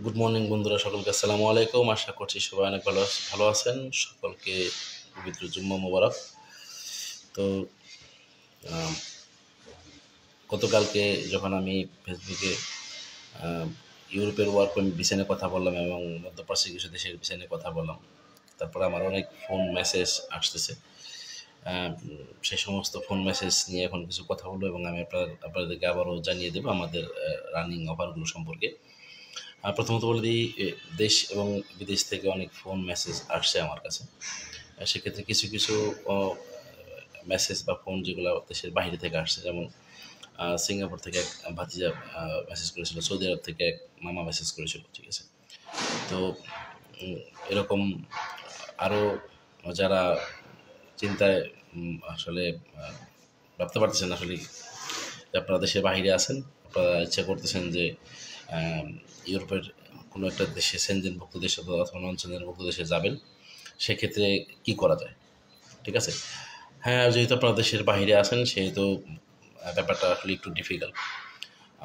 Good morning বন্ধুরা, সকলকে আসসালামু আলাইকুম। আশা করছি সবাই অনেক ভালো ভালো আছেন। সকলকে পবিত্র জুম্মা মোবারক। তো আম, গতকালকে যখন আমি ফেসবুকে আম, ইউরোপের ওয়ার্ক পারমিট ভিসা নিয়ে কথা বললাম এবং মধ্যপ্রাচ্যের কিছু দেশের ভিসা নিয়ে কথা বললাম, তারপর আমার অনেক ফোন মেসেজ আসতেছে। আম, সেই সমস্ত ফোন মেসেজ নিয়ে এখন কিছু কথা বলবো এবং আমি আপনাদেরকে আবারও জানিয়ে দেবো আমাদের রানিং অফারগুলো সম্পর্কে। প্রথমত বলে দিই, দেশ এবং বিদেশ থেকে অনেক ফোন মেসেজ আসছে আমার কাছে। সেক্ষেত্রে কিছু কিছু মেসেজ বা ফোন যেগুলো দেশের বাইরে থেকে আসছে, যেমন সিঙ্গাপুর থেকে এক ভাতিজা মেসেজ করেছিল, সৌদি আরব থেকে এক মামা মেসেজ করেছিল, ঠিক আছে। তো এরকম আরও যারা চিন্তায় আসলে ভাবতে পারতেছেন আসলে যে আপনারা দেশের বাইরে আছেন, আপনারা ইচ্ছা করতেছেন যে ইউরোপের কোনো একটা দেশে, সেনজেনভুক্ত দেশে অথবা নন সেনজেনভুক্ত দেশে যাবেন, সেক্ষেত্রে কি করা যায়, ঠিক আছে। হ্যাঁ, যেহেতু আপনারা দেশের বাইরে আছেন সেহেতু ব্যাপারটা আসলে একটু ডিফিকাল্ট।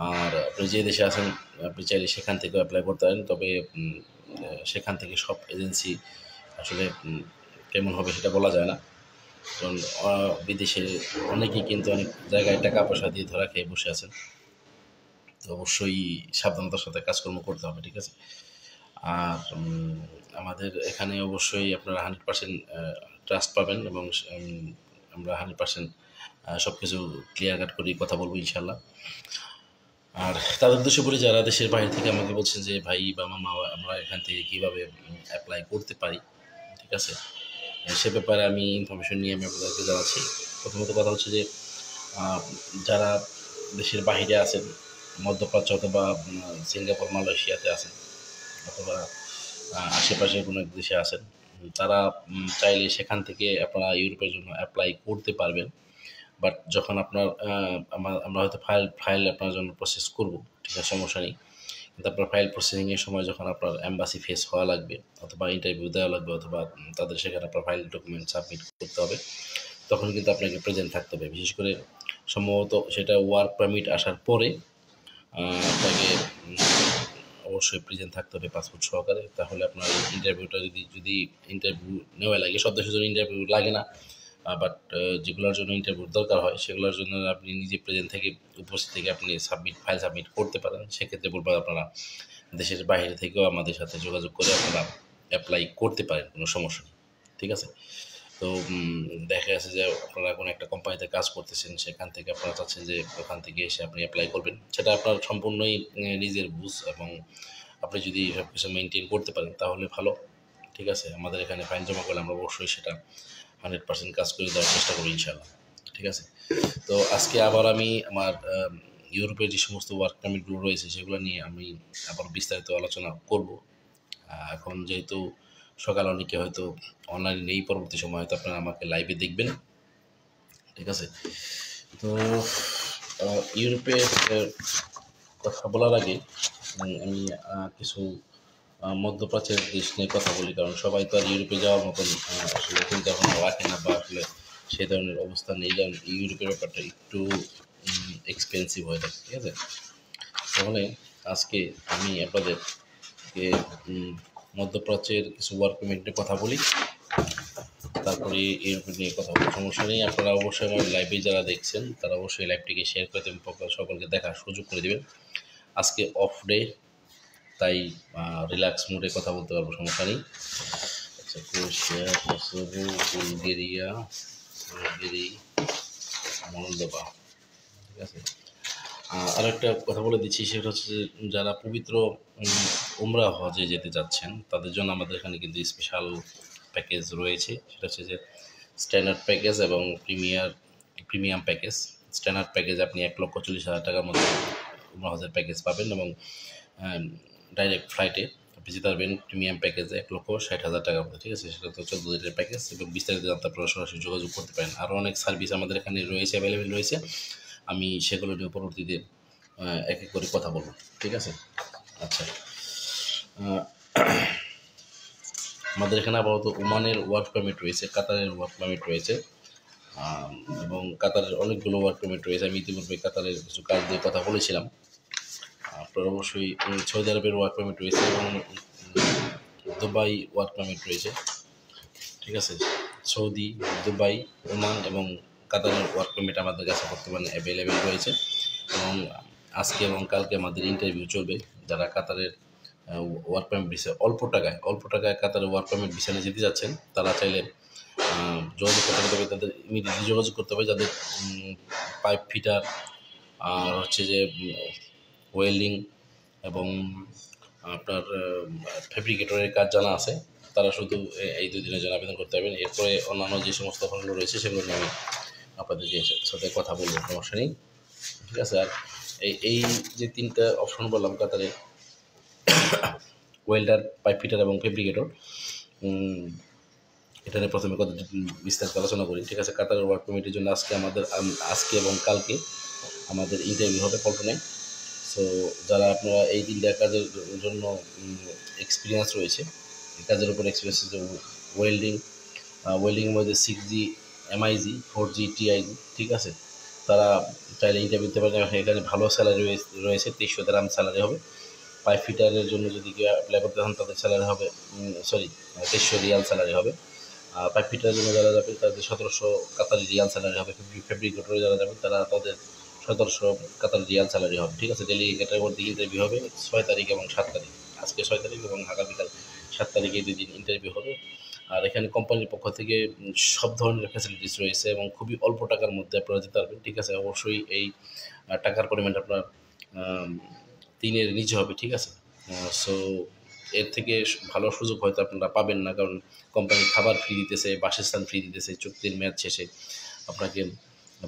আর আপনি যে দেশে আছেন আপনি চাইলে সেখান থেকেও অ্যাপ্লাই করতে পারেন, তবে সেখান থেকে সব এজেন্সি আসলে কেমন হবে সেটা বলা যায় না। কারণ বিদেশে অনেকেই কিন্তু অনেক জায়গায় টাকা পয়সা দিয়ে ধরা খেয়ে বসে আছেন। তো অবশ্যই সাবধানতার সাথে কাজকর্ম করতে হবে, ঠিক আছে। আর আমাদের এখানে অবশ্যই আপনারা 100% ট্রাস্ট পাবেন এবং আমরা 100% সব কিছু ক্লিয়ার কাট করেই কথা বলবো ইনশাল্লাহ। আর তাদের উদ্দেশ্যে বলি, যারা দেশের বাইরে থেকে আমাকে বলছেন যে ভাই বা মামা আমরা এখান থেকে কীভাবে অ্যাপ্লাই করতে পারি, ঠিক আছে, সে ব্যাপারে আমি ইনফরমেশন নিয়ে আমি আপনাদেরকে জানাচ্ছি। প্রথমত কথা হচ্ছে যে যারা দেশের বাইরে আছেন, মধ্যপ্রাচ্য অথবা সিঙ্গাপুর মালয়েশিয়াতে আছেন, অথবা আশেপাশে কোনো এক দেশে আছেন, তারা চাইলে সেখান থেকে আপনারা ইউরোপের জন্য অ্যাপ্লাই করতে পারবেন। বাট যখন আপনার আমরা হয়তো ফাইল আপনার জন্য প্রসেস করব, ঠিক আছে, সমস্যা নেই। কিন্তু আপনার ফাইল প্রসেসিংয়ের সময় যখন আপনার এম্বাসি ফেস হওয়া লাগবে অথবা ইন্টারভিউ দেওয়া লাগবে অথবা তাদের সেখানে আপনার ফাইল ডকুমেন্ট সাবমিট করতে হবে, তখন কিন্তু আপনাকে প্রেজেন্ট থাকতে হবে। বিশেষ করে সম্ভবত সেটা ওয়ার্ক পারমিট আসার পরে আপনাকে অবশ্যই প্রেজেন্ট থাকতে হবে পাসপোর্ট সহকারে। তাহলে আপনার ইন্টারভিউটা যদি ইন্টারভিউ নেওয়া লাগে, সব দেশের জন্য ইন্টারভিউ লাগে না, বাট যেগুলোর জন্য ইন্টারভিউ দরকার হয় সেগুলোর জন্য আপনি নিজে প্রেজেন্ট থেকে, উপস্থিত থেকে আপনি ফাইল সাবমিট করতে পারেন। সেক্ষেত্রে বলবো আপনারা দেশের বাইরে থেকেও আমাদের সাথে যোগাযোগ করে আপনারা অ্যাপ্লাই করতে পারেন, কোনো সমস্যা নেই, ঠিক আছে। তো দেখা গেছে যে আপনারা কোনো একটা কোম্পানিতে কাজ করতেছেন, সেখান থেকে আপনারা চাচ্ছেন যে ওখান থেকে এসে আপনি অ্যাপ্লাই করবেন, সেটা আপনার সম্পূর্ণই নিজের বুঝ এবং আপনি যদি সব কিছু মেনটেন করতে পারেন তাহলে ভালো, ঠিক আছে। আমাদের এখানে ফাইল জমা করলে আমরা অবশ্যই সেটা 100% কাজ করে দেওয়ার চেষ্টা করি ইনশাল্লাহ, ঠিক আছে। তো আজকে আবার আমি আমার ইউরোপের যে সমস্ত ওয়ার্ক পারমিটগুলো রয়েছে সেগুলো নিয়ে আমি আবার বিস্তারিত আলোচনা করব। এখন যেহেতু সকাল, অনেকে হয়তো অনলাইনে নেই, পরবর্তী সময় হয়তো আপনারা আমাকে লাইভে দেখবেন, ঠিক আছে। তো ইউরোপে কথা বলার আগে আমি কিছু মধ্যপ্রাচ্যের দেশ নিয়ে কথা বলি, কারণ সবাই তো আর ইউরোপে যাওয়ার মতন আসলে চিন্তা ভাবনা রাখে না, বা আসলে সেই ধরনের অবস্থা নেই, কারণ ইউরোপের ব্যাপারটা একটু এক্সপেন্সিভ হয়ে থাকে, ঠিক আছে। তাহলে আজকে আমি আপনাদেরকে মধ্যপ্রাচ্যের কিছু ওয়ার্ক পারমিট নিয়ে কথা বলি, তারপরে ইউরোপ নিয়ে কথা বলি, সমস্যা নেই। আপনারা অবশ্যই আমার লাইভে যারা দেখছেন তারা অবশ্যই লাইভটিকে শেয়ার করে দেবেন, সকলকে দেখার সুযোগ করে দেবেন। আজকে অফ ডে, তাই রিল্যাক্স মুডে কথা বলতে পারবো, সমস্যা নেই। আচ্ছা, ক্রোয়েশিয়া, কসোভো, বুলগেরিয়া, মলদোভা, ঠিক আছে। আর একটা কথা বলে দিচ্ছি, সেটা হচ্ছে যে যারা পবিত্র উমরা হজে যেতে যাচ্ছেন তাদের জন্য আমাদের এখানে কিন্তু স্পেশাল প্যাকেজ রয়েছে। সেটা হচ্ছে যে স্ট্যান্ডার্ড প্যাকেজ এবং প্রিমিয়াম প্যাকেজ। স্ট্যান্ডার্ড প্যাকেজ আপনি 1,40,000 টাকার মধ্যে উমরা হজের প্যাকেজ পাবেন এবং ডাইরেক্ট ফ্লাইটে আপনি যেতে পারবেন। প্রিমিয়াম প্যাকেজে 1,60,000 টাকার মধ্যে, ঠিক আছে। সেটা তো 14 দিনের প্যাকেজ এবং বিস্তারিত জানতে আপনারা সরাসরি যোগাযোগ করতে পারেন। আরও অনেক সার্ভিস আমাদের এখানে রয়েছে, অ্যাভেলেবেল রয়েছে। আমি সেগুলো নিয়ে পরবর্তীতে এক এক করে কথা বলবো, ঠিক আছে। আচ্ছা, আমাদের এখানে আপাতত ওমানের ওয়ার্ক পারমিট রয়েছে, কাতারের ওয়ার্ক পারমিট রয়েছে এবং কাতারের অনেকগুলো ওয়ার্ক পারমিট রয়েছে। আমি ইতিপূর্বে কাতারের কিছু কাজ দিয়ে কথা বলেছিলাম। আপনার অবশ্যই সৌদি আরবের ওয়ার্ক পারমিট রয়েছে এবং দুবাই ওয়ার্ক পারমিট রয়েছে, ঠিক আছে। সৌদি, দুবাই, ওমান এবং কাতারের ওয়ার্ক পারমিট আমাদের কাছে বর্তমানে অ্যাভেলেবেল রয়েছে এবং আজকে এবং কালকে আমাদের ইন্টারভিউ চলবে। যারা কাতারের ওয়ার্ক পারমিট ভিসা অল্প টাকায় কাতারের ওয়ার্ক পারমিট ভিসা নিয়ে যেতে যাচ্ছেন, তারা চাইলে যোগাযোগ করতে হবে, তাদের ইমিডিয়েটলি যোগাযোগ করতে হবে যাদের পাইপ ফিটার আর হচ্ছে যে ওয়েল্ডিং এবং আপনার ফেব্রিকেটরের কাজ জানা আছে, তারা শুধু এই 2 দিনের জন্য আবেদন করতে পারবেন। এরপরে অন্যান্য যে সমস্ত অফারগুলো রয়েছে সেগুলো নিয়ে আমি আপনাদের সাথে কথা বলবো, সমস্যা নেই, ঠিক আছে। আর এই যে 3টা অপশন বললাম কাতারে, ওয়েল্ডার, পাইপ ফিটার এবং ফেব্রিকেটর, এটা নিয়ে প্রথমে কথা বিস্তারিত আলোচনা করি, ঠিক আছে। কাতারের ওয়ার্ক পারমিটের জন্য আজকে এবং কালকে আমাদের ইন্টারভিউ হবে পল্টনে। সো যারা আপনারা এই 3টা কাজের জন্য এক্সপিরিয়েন্স রয়েছে, এই কাজের উপর এক্সপিরিয়েন্স ওয়েল্ডিংয়ের মধ্যে 6G MIG 4G TIG, ঠিক আছে, তারা চাইলে ইন্টারভিউ দিতে পারেন। এখানে ভালো স্যালারি রয়েছে, 2300 দিরহাম স্যালারি হবে। পাইপ ফিটারের জন্য যদি কেউ অ্যাপ্লাই করতে চান তাদের স্যালারি হবে 2300 রিয়াল স্যালারি হবে। পাইপ ফিটারের জন্য যারা যাবে তাদের 1700 কাতারি রিয়াল স্যালারি হবে। ফেব্রিকেটরে যারা যাবে তাদের 1700 কাতারি রিয়াল স্যালারি হবে, ঠিক আছে। ডেলিগেটের মধ্যে ইন্টারভিউ হবে 6 তারিখ এবং 7 তারিখ, আজকে 6 তারিখ এবং আগামীকাল 7 তারিখে 2 দিন ইন্টারভিউ হবে। আর এখানে কোম্পানির পক্ষ থেকে সব ধরনের ফ্যাসিলিটিস রয়েছে এবং খুবই অল্প টাকার মধ্যে আপনারা যেতে পারবেন, ঠিক আছে। অবশ্যই এই টাকার পরিমাণটা আপনার 3-এর নিচে হবে, ঠিক আছে। সো এর থেকে ভালো সুযোগ হয়তো আপনারা পাবেন না, কারণ কোম্পানি খাবার ফ্রি দিতেছে, বাসস্থান ফ্রি দিতেছে, চুক্তির মেয়াদ শেষে আপনাকে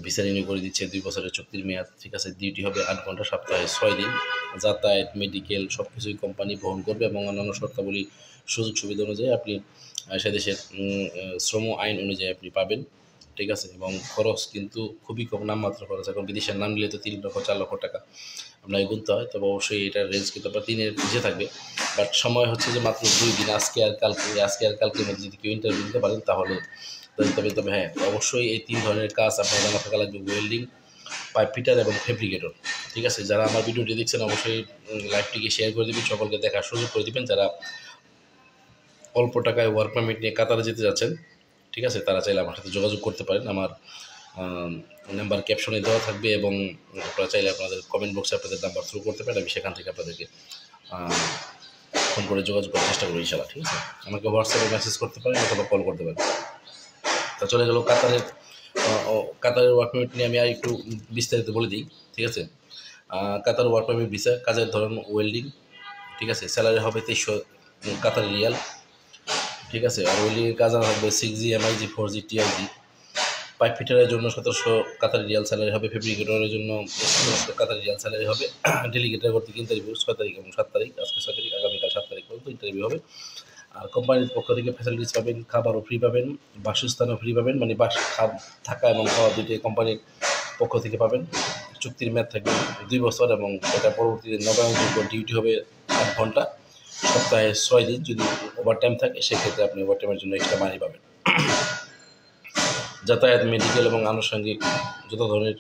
ভিসা রিনিউ করে দিচ্ছে 2 বছরের চুক্তির মেয়াদ, ঠিক আছে। ডিউটি হবে 8 ঘন্টা, সপ্তাহে 6 দিন, যাতায়াত, মেডিকেল সব কিছুই কোম্পানি বহন করবে এবং অন্যান্য শর্তাবলী সুযোগ সুবিধা অনুযায়ী আপনি সে দেশের শ্রম আইন অনুযায়ী আপনি পাবেন, ঠিক আছে। এবং খরচ কিন্তু খুবই কম, নামমাত্র খরচ। এখন বিদেশের নাম নিলে তো 3 লক্ষ 4 লক্ষ টাকা আপনাকে গুনতে হয়, তবে অবশ্যই এটার রেঞ্জ কিন্তু আপনার 3-এর নিচে থাকবে। বাট সময় হচ্ছে যে মাত্র 2 দিন, আজকে আর কালকের মধ্যে যদি কেউ ইন্টারভিউ দিতে পারেন তাহলে তবে হ্যাঁ, অবশ্যই এই 3 ধরনের কাজ আপনার জানা থাকা লাগবে: ওয়েল্ডিং, পাইপ ফিটার এবং ফেব্রিকেটর, ঠিক আছে। যারা আমার ভিডিওটি দেখছেন অবশ্যই লাইভটিকে শেয়ার করে দিবেন, সকলকে দেখার সুযোগ করে দিবেন। যারা অল্প টাকায় ওয়ার্ক পারমিট নিয়ে কাতারে যেতে যাচ্ছেন, ঠিক আছে, তারা চাইলে আমার সাথে যোগাযোগ করতে পারেন। আমার নাম্বার ক্যাপশনে দেওয়া থাকবে এবং আপনারা চাইলে আপনাদের কমেন্ট বক্সে আপনাদের নাম্বার থ্রু করতে পারেন, আমি সেখান থেকে আপনাদেরকে ফোন করে যোগাযোগ করার চেষ্টা করবো ইনশাআল্লাহ, ঠিক আছে। আমাকে হোয়াটসঅ্যাপে মেসেজ করতে পারেন অথবা কল করতে পারেন। তা চলে গেল কাতারের ওয়ার্ক পারমিট নিয়ে আমি আর একটু বিস্তারিত বলে দিই, ঠিক আছে। কাতার ওয়ার্ক পারমিট ভিসা, কাজের ধরন ওয়েল্ডিং, ঠিক আছে। স্যালারি হবে 2300 কাতারি রিয়াল, ঠিক আছে। আর ওয়েল্ডিংয়ের কাজ থাকবে 6G MIG 4G TIG। Pipe ফিটারের জন্য 1700 কাতারি রিয়াল স্যালারি হবে। ফেব্রিকেটরের জন্য 1700 কাতারি রিয়াল স্যালারি হবে। ডেলিগেটের করতে ইন্টারভিউ 6 তারিখ এবং 7 তারিখ, আজকে 6 তারিখ, আগামীকাল 7 তারিখ পর্যন্ত ইন্টারভিউ হবে। আর কোম্পানির পক্ষ থেকে ফ্যাসিলিটিস পাবেন, খাবারও ফ্রি পাবেন, বাসস্থানও ফ্রি পাবেন, মানে থাকা এবং খাওয়া দুইটাই কোম্পানির পক্ষ থেকে পাবেন। চুক্তির মেয়াদ থাকবে 2 বছর এবং এটা পরবর্তীতে নবায়নযোগ্য। ডিউটি হবে 8 ঘন্টা, সপ্তাহে 6 দিন। যদি ওভারটাইম থাকে সেক্ষেত্রে আপনি ওভারটাইমের জন্য এক্সট্রা মানি পাবেন। যাতায়াত, মেডিকেল এবং আনুষঙ্গিক যত ধরনের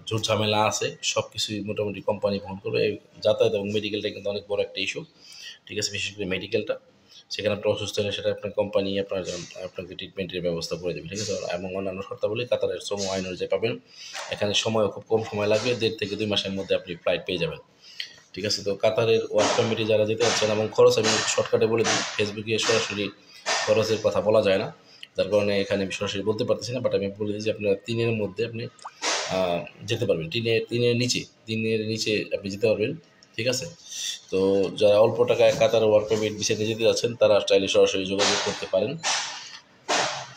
ঝুট ঝামেলা আছে সব কিছুই মোটামুটি কোম্পানি বহন করবে। এই যাতায়াত এবং মেডিকেলটা কিন্তু অনেক বড় একটা ইস্যু, ঠিক আছে। বিশেষ করে মেডিকেলটা, সেখানে আপনার অসুস্থ হলে সেটা আপনার কোম্পানি আপনাকে ট্রিটমেন্টের ব্যবস্থা করে দেবে, ঠিক আছে। এবং অন্যান্য শর্তাবলী কাতারের শ্রম আইন অনুযায়ী পাবেন। এখানে সময়ও খুব কম সময় লাগবে, 1.5 থেকে 2 মাসের মধ্যে আপনি ফ্লাইট পেয়ে যাবেন, ঠিক আছে। তো কাতারের ওয়ার্ক পারমিটে যারা যেতে যাচ্ছেন, এবং খরচ আমি শর্টকাটে বলে দিই, ফেসবুকে সরাসরি খরচের কথা বলা যায় না, যার কারণে এখানে আমি সরাসরি বলতে পারতেছি না। বাট আমি বলে দিই যে আপনারা 3-এর মধ্যে আপনি যেতে পারবেন, 3-এর নিচে আপনি যেতে পারবেন, ঠিক আছে। তো যারা অল্প টাকায় কাতার ওয়ার্ক পারমিট ভিসা নিয়ে যেতে যাচ্ছেন তারা চাইলে সরাসরি যোগাযোগ করতে পারেন।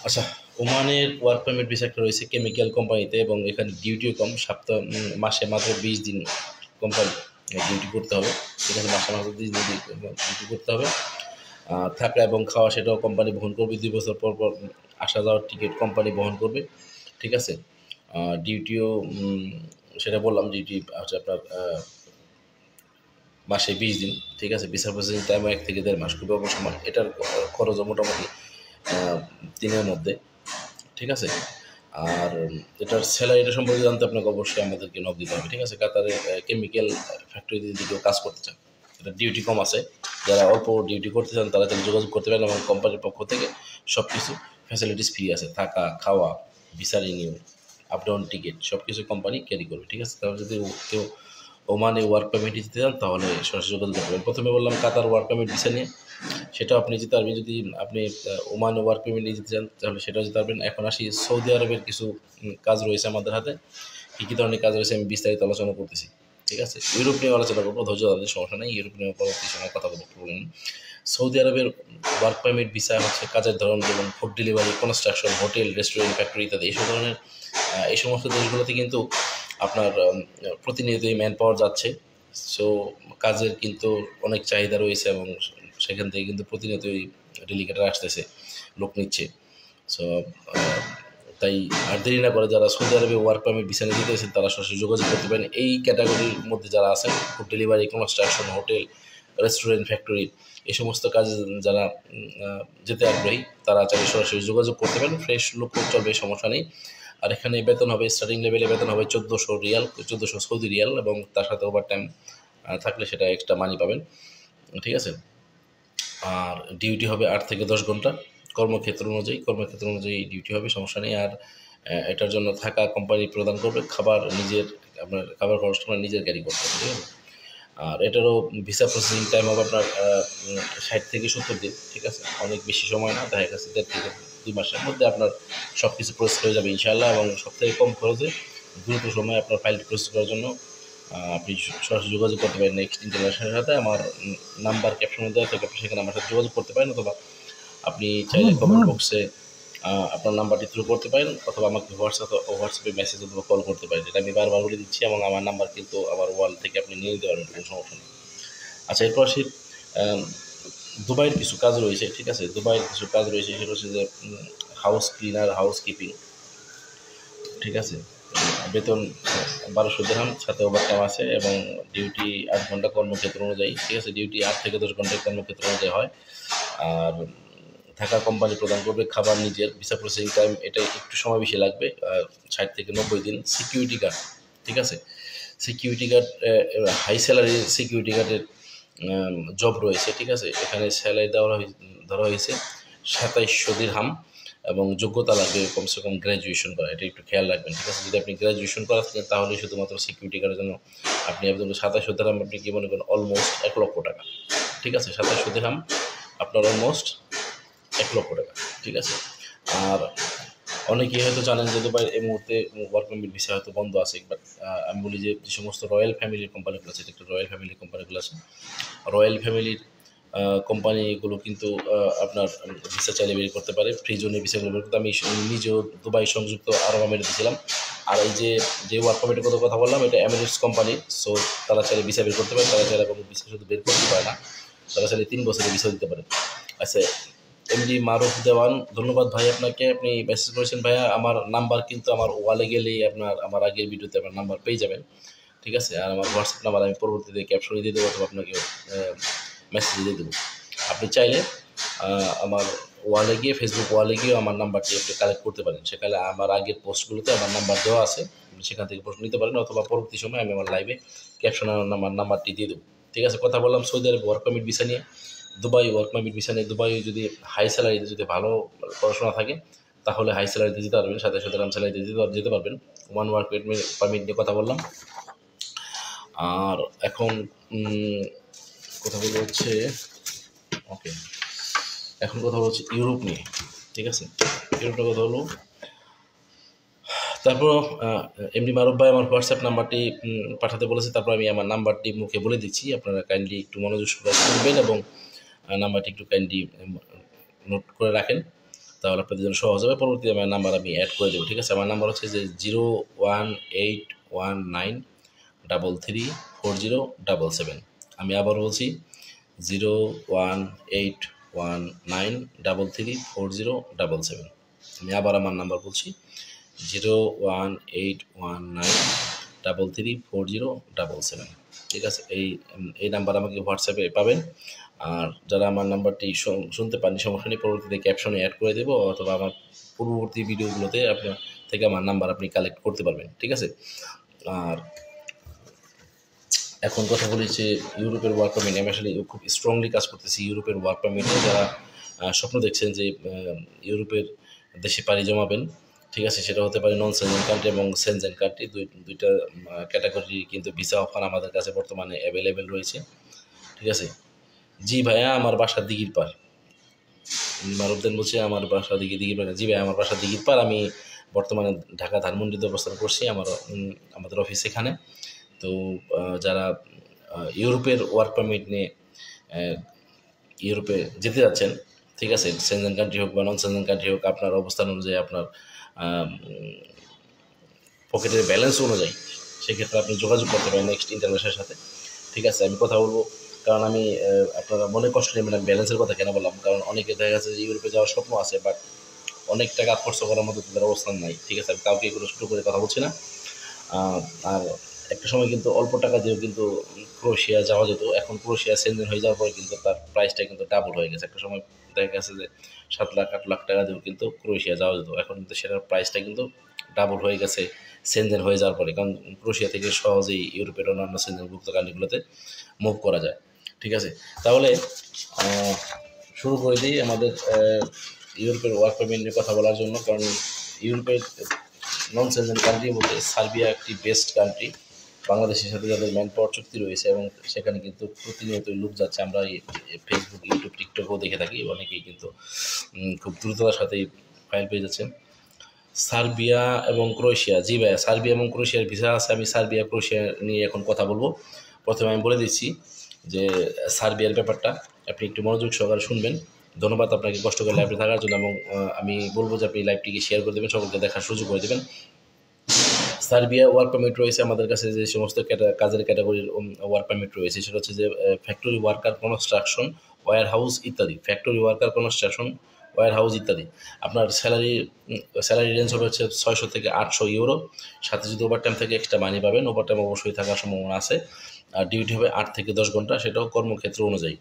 আচ্ছা, ওমানের ওয়ার্ক পারমিট ভিসা একটা রয়েছে কেমিক্যাল কোম্পানিতে এবং এখানে ডিউটিও কম, মাসে মাত্র 20 দিন কোম্পানি ডিউটি করতে হবে, ঠিক আছে। মাসে 20 দিন ডিউটি করতে হবে। থাকা এবং খাওয়া সেটাও কোম্পানি বহন করবে। 2 বছর পর আসা যাওয়ার টিকিট কোম্পানি বহন করবে, ঠিক আছে। ডিউটিও সেটা বললাম, ডিউটি হচ্ছে আপনার মাসে 20 দিন, ঠিক আছে। ভিসা প্রসেসিং টাইমও 1 থেকে 1.5 মাস, খুব অল্প সময়। এটার খরচও মোটামুটি 3-এর মধ্যে, ঠিক আছে। আর এটার স্যালারিটা সম্পর্কে জানতে আপনাকে অবশ্যই আমাদেরকে নক দিতে হবে, ঠিক আছে। কাতারে কেমিক্যাল ফ্যাক্টরিতে যদি কেউ কাজ করতে চান, এটা ডিউটি কম আছে, যারা অল্প ডিউটি করতে চান তারা তাহলে যোগাযোগ করতে পারেন, এবং কোম্পানির পক্ষ থেকে সব কিছু ফ্যাসিলিটিস ফ্রি আছে, থাকা খাওয়া, visa renew, up down ticket সব কিছু কোম্পানি ক্যারি করবে, ঠিক আছে। তাহলে যদি কেউ ওমানে ওয়ার্ক পারমিট দিতে চান তাহলে সরাসরি যোগাযোগ করতে পারেন। প্রথমে বললাম কাতার ওয়ার্ক পারমিট ভিসা নিয়ে, সেটাও আপনি যেতে পারবেন। যদি আপনি ওমান ওয়ার্ক পারমিট নিয়ে যেতে চান তাহলে সেটাও যেতে পারবেন। এখন আসি সৌদি আরবের কিছু কাজ রয়েছে আমাদের হাতে, কী কী ধরনের কাজ রয়েছে আমি বিস্তারিত আলোচনা করতেছি, ঠিক আছে। ইউরোপ নিয়ে আলোচনা করবো, ধৈর্য ধরনের সমস্যা নেই, ইউরোপ নিয়ে পরবর্তী সময় কথা বলবো, প্রবলেম নেই। সৌদি আরবের ওয়ার্ক পারমিট ভিসা হচ্ছে কাজের ধরন, যেমন food delivery, construction, hotel, restaurant, factory ইত্যাদি এইসব ধরনের এই সমস্ত দেশগুলোতে কিন্তু আপনার প্রতিনিয়তই ম্যান পাওয়ার যাচ্ছে। সো কাজের কিন্তু অনেক চাহিদা রয়েছে, এবং সেখান থেকে কিন্তু প্রতিনিয়তই ডেলিগেটরা আসতেছে, লোক নিচ্ছে। সো তাই আর দেরি না করে যারা সৌদি আরবে ওয়ার্ক পারমিট ভিসা নিতে চাইছেন তারা সরাসরি যোগাযোগ করতে পারেন। এই ক্যাটাগরির মধ্যে যারা আছেন, food delivery, construction, hotel, restaurant, factory, এই সমস্ত কাজে যারা যেতে আগ্রহী তারা চাইলে সরাসরি যোগাযোগ করতে পারেন। ফ্রেশ লোক চলবে, সমস্যা নেই। আর এখানে বেতন হবে, স্টার্টিং লেভেলে বেতন হবে 1400 রিয়াল, 1400 সৌদি রিয়াল, এবং তার সাথে ওভার টাইম থাকলে সেটা এক্সট্রা মানি পাবেন, ঠিক আছে। আর ডিউটি হবে 8 থেকে 10 ঘন্টা, কর্মক্ষেত্র অনুযায়ী ডিউটি হবে, সমস্যা নেই। আর এটার জন্য থাকা কোম্পানি প্রদান করবে, খাবার নিজের, আপনার খাবার খরচ আপনার নিজের ক্যারি করতে হবে, ঠিক আছে। আর এটারও ভিসা প্রসেসিং টাইম হবে আপনার 60 থেকে 70 দিন, ঠিক আছে। অনেক বেশি সময় না, দেখা গেছে 1.5 থেকে 2 মাসের মধ্যে আপনার সব কিছু প্রসেস হয়ে যাবে ইনশাআল্লাহ, এবং সবথেকে কম খরচে দ্রুত সময়ে আপনার ফাইল প্রসেস করার জন্য আপনি সরাসরি যোগাযোগ করতে পারেন নেক্সট ইন্টারন্যাশনালের সাথে। আমার নাম্বার ক্যাপশনে দেওয়া থাকে, আপনি সেখানে আমার সাথে যোগাযোগ করতে পারেন, অথবা আপনি চাইলে কমেন্ট বক্সে আপনার নাম্বারটি থ্রু করতে পারেন, অথবা আমাকে হোয়াটসঅ্যাপে মেসেজ অথবা কল করতে পারেন। এটা আমি বারবার বলে দিচ্ছি, এবং আমার নাম্বার কিন্তু আমার ওয়াল থেকে আপনি নিয়ে নিতে পারবেন, কোনো সমস্যা নেই। আচ্ছা, এরপর আসি দুবাইয়ের কিছু কাজ রয়েছে, ঠিক আছে। দুবাইয়ের কিছু কাজ রয়েছে, সেটা হচ্ছে যে হাউস ক্লিনার, হাউস কিপিং, ঠিক আছে। বেতন 1200 দিরহাম, সাথে ওভারটাইম আছে, এবং ডিউটি 8 ঘন্টা কর্মক্ষেত্র অনুযায়ী, ঠিক আছে। ডিউটি 8 থেকে 10 ঘন্টা কর্মক্ষেত্র অনুযায়ী হয়। আর থাকা কোম্পানি প্রদান করবে, খাবার নিজের, ভিসা প্রসেসিং টাইম এটা একটু সময় বেশি লাগবে, 60 থেকে 90 দিন। সিকিউরিটি গার্ড, ঠিক আছে। Security guard high salary security গার্ডের জব রয়েছে, ঠিক আছে। এখানে স্যালারি ধরা হয়েছে 2700 দিরহাম, এবং যোগ্যতা লাগবে কমসে কম গ্র্যাজুয়েশন করা, এটা একটু খেয়াল রাখবেন, ঠিক আছে। যদি আপনি গ্র্যাজুয়েশন করা থাকেন তাহলে শুধুমাত্র সিকিউরিটি গার্ডের জন্য আপনি আবেদন 2700 দিরহাম, আপনি কি মনে করেন অলমোস্ট 1 লক্ষ টাকা, ঠিক আছে। 2700 দিরহাম আপনার অলমোস্ট 1 লক্ষ টাকা, ঠিক আছে। আর অনেকেই হয়তো জানেন যে দুবাই এই মুহূর্তে ওয়ার্ক পারমিট ভিসা হয়তো বন্ধ আছে, বাট আমি বলি যে যে সমস্ত রয়্যাল ফ্যামিলির কোম্পানিগুলো আছে, এটা একটা রয়্যাল ফ্যামিলির কোম্পানিগুলো আছে, রয়্যাল ফ্যামিলির কোম্পানিগুলো কিন্তু আপনার ভিসা চাইলে বের করতে পারে, ফ্রি জোনে ভিসাগুলো বের করতে। আমি নিজেও দুবাই সংযুক্ত আরব আমিরাতে ছিলাম, আর এই যে ওয়ার্ক পারমিটের কথা বললাম এটা এমিরেটস কোম্পানি, সো তারা চাইলে ভিসা বের করতে পারে, তারা চাইলে কোনো ভিসা শুধু বের করতে পারে না, তারা চাইলে 3 বছরের ভিসা দিতে পারে। আচ্ছা, এমডি মারুফ দেওয়ান, ধন্যবাদ ভাই আপনাকে, আপনি মেসেজ করেছেন ভাইয়া। আমার নাম্বার কিন্তু আমার ওয়ালে গেলেই আপনার আমার আগের ভিডিওতে আপনার নাম্বার পেয়ে যাবেন, ঠিক আছে। আর আমার হোয়াটসঅ্যাপ নাম্বার আমি পরবর্তীতে ক্যাপশনে দিয়ে দেবো, অথবা আপনাকে মেসেজ দিয়ে দেবো। আপনি চাইলে আমার ওয়ালে গিয়ে, ফেসবুক ওয়ালে গিয়েও আমার নাম্বারটি আপনি কালেক্ট করতে পারেন, সেখানে আমার আগের পোস্টগুলোতে আমার নাম্বার দেওয়া আছে, আপনি সেখান থেকে প্রশ্ন নিতে পারেন, অথবা পরবর্তী সময় আমি আমার লাইভে ক্যাপশনে আমার নাম্বারটি দিয়ে দেবো, ঠিক আছে। কথা বললাম সৌদি আরব ওয়ার্ক পারমিট ভিসা নিয়ে, দুবাই ওয়ার্ক পারমিট ভিসা নিয়ে। দুবাই যদি হাই স্যালারিতে, যদি ভালো পড়াশোনা থাকে তাহলে হাই স্যালারিতে যেতে পারবেন, 2700 দিরহাম স্যালারিতে যেতে পারবেন। ওয়ান ওয়ার্ক পারমিট নিয়ে কথা বললাম। আর এখন কথা বলবো হচ্ছে, ওকে, এখন কথা বলছি ইউরোপ নিয়ে, ঠিক আছে। ইউরোপের কথা হলো, তারপর এমডি মারুফ ভাই আমার হোয়াটসঅ্যাপ নাম্বারটি পাঠাতে বলেছে, তারপর আমি আমার নাম্বারটি মুখে বলে দিচ্ছি, আপনারা কাইন্ডলি একটু মনোযোগ সহকারে শুনবেন, এবং নাম্বারটি একটু কাইন্ডলি নোট করে রাখেন, তাহলে আপনাদের জন্য সহজ হবে। পরবর্তীতে আমার নাম্বার আমি অ্যাড করে দেবো, ঠিক আছে। আমার নাম্বার হচ্ছে যে 01819334077। আমি আবার বলছি 01819334077। আমি আবার আমার নাম্বার বলছি 01819334077, ঠিক আছে। এই নাম্বার আমাকে হোয়াটসঅ্যাপে পাবেন। আর যারা আমার নাম্বারটি শুনতে পারেন, সমস্যা নেই, পরবর্তীতে ক্যাপশনে অ্যাড করে দেবো, অথবা আমার পূর্ববর্তী ভিডিওগুলোতে আপনার থেকে আমার নাম্বার আপনি কালেক্ট করতে পারবেন, ঠিক আছে। আর এখন কথা বলি যে ইউরোপের ওয়ার্ক পারমিট, আমি আসলে খুব স্ট্রংলি কাজ করতেছি ইউরোপের ওয়ার্ক পারমিটে। যারা স্বপ্ন দেখছেন যে ইউরোপের দেশে পাড়ি জমাবেন, ঠিক আছে, সেটা হতে পারে নন সেনজেন কান্ট্রি এবং সেনজেন কান্ট্রি, দুইটা ক্যাটাগরি কিন্তু ভিসা অফার আমাদের কাছে বর্তমানে অ্যাভেলেবেল রয়েছে, ঠিক আছে। জি ভাইয়া, আমার বাসা দিঘির পার। মারুফদেন বলছে আমার বাসা দিঘির পার। জি ভাই, আমার বাসা দিঘির পার। আমি বর্তমানে ঢাকা ধানমন্ডিতে অবস্থান করছি, আমাদের অফিস এখানে। তো যারা ইউরোপের ওয়ার্ক পারমিট নিয়ে ইউরোপে যেতে যাচ্ছেন, ঠিক আছে, সেনজেন কান্ট্রি হোক বা নন সেনজেন কান্ট্রি হোক, আপনার অবস্থান অনুযায়ী, আপনার পকেটের ব্যালেন্স অনুযায়ী, সেক্ষেত্রে আপনি যোগাযোগ করতে পারেন নেক্সট ইন্টারন্যাশনালের সাথে, ঠিক আছে। আমি কথা বলবো, কারণ আমি আপনারা মনে কষ্ট নেবেন আমি ব্যালেন্সের কথা কেন বললাম, কারণ অনেকে দেখা গেছে যে ইউরোপে যাওয়ার স্বপ্ন আছে, বাট অনেক টাকা খরচ করার মতো তাদের অবস্থান নাই, ঠিক আছে। আমি কাউকে এগুলো শুরু করে কথা বলছি না। আর একটা সময় কিন্তু অল্প টাকা দিয়েও কিন্তু ক্রোয়েশিয়া যাওয়া যেত। এখন ক্রোয়েশিয়া সেনজেন হয়ে যাওয়ার পরে কিন্তু তার প্রাইসটা কিন্তু ডাবল হয়ে গেছে। একটা সময় দেখা গেছে যে 7 লাখ 8 লাখ টাকা দিয়েও কিন্তু ক্রোয়েশিয়া যাওয়া যেত। এখন কিন্তু সেটার প্রাইসটা কিন্তু ডাবল হয়ে গেছে সেনজেন হয়ে যাওয়ার পরে, কারণ ক্রোয়েশিয়া থেকে সহজেই ইউরোপের অন্যান্য সেনজেনভুক্ত কান্ট্রিগুলোতে মুভ করা যায়, ঠিক আছে। তাহলে শুরু করে দিই আমাদের ইউরোপের ওয়ার্ক পারমিট নিয়ে কথা বলার জন্য। কারণ ইউরোপের নন সেনজেন কান্ট্রির মধ্যে সার্বিয়া একটি বেস্ট কান্ট্রি। বাংলাদেশের সাথে যাদের ম্যান পাওয়ার চুক্তি রয়েছে এবং সেখানে কিন্তু প্রতিনিয়তই লোক যাচ্ছে। আমরা ফেসবুক, ইউটিউব, টিকটকও দেখে থাকি, অনেকেই কিন্তু খুব দ্রুততার সাথেই ফাইল পেয়ে যাচ্ছেন। সার্বিয়া এবং ক্রোয়েশিয়া, জি ভাইয়া, সার্বিয়া এবং ক্রোয়েশিয়ার ভিসা আছে। আমি সার্বিয়া ক্রোয়েশিয়া নিয়ে এখন কথা বলবো। প্রথমে আমি বলে দিচ্ছি যে সার্বিয়ার ব্যাপারটা আপনি একটু মনোযোগ সহকারে শুনবেন। ধন্যবাদ আপনাকে কষ্ট করে লাইভে থাকার জন্য, এবং আমি বলবো যে আপনি লাইভটিকে শেয়ার করে দেবেন, সকলকে দেখার সুযোগ করে দেবেন। সার্বিয়া ওয়ার্ক পারমিট রয়েছে আমাদের কাছে। যে সমস্ত কাজের ক্যাটাগরির ওয়ার্ক পারমিট রয়েছে সেটা হচ্ছে যে factory worker, construction, warehouse ইত্যাদি। Factory worker, construction, warehouse ইত্যাদি। আপনার স্যালারি রেঞ্জ হবে হচ্ছে 600 থেকে 800 ইউরো। সাথে যদি ওভারটাইম থেকে এক্সট্রা মানি পাবেন, ওভারটাইম অবশ্যই থাকার সম্ভাবনা আছে। আর ডিউটি হবে 8 থেকে 10 ঘন্টা, সেটাও কর্মক্ষেত্র অনুযায়ী,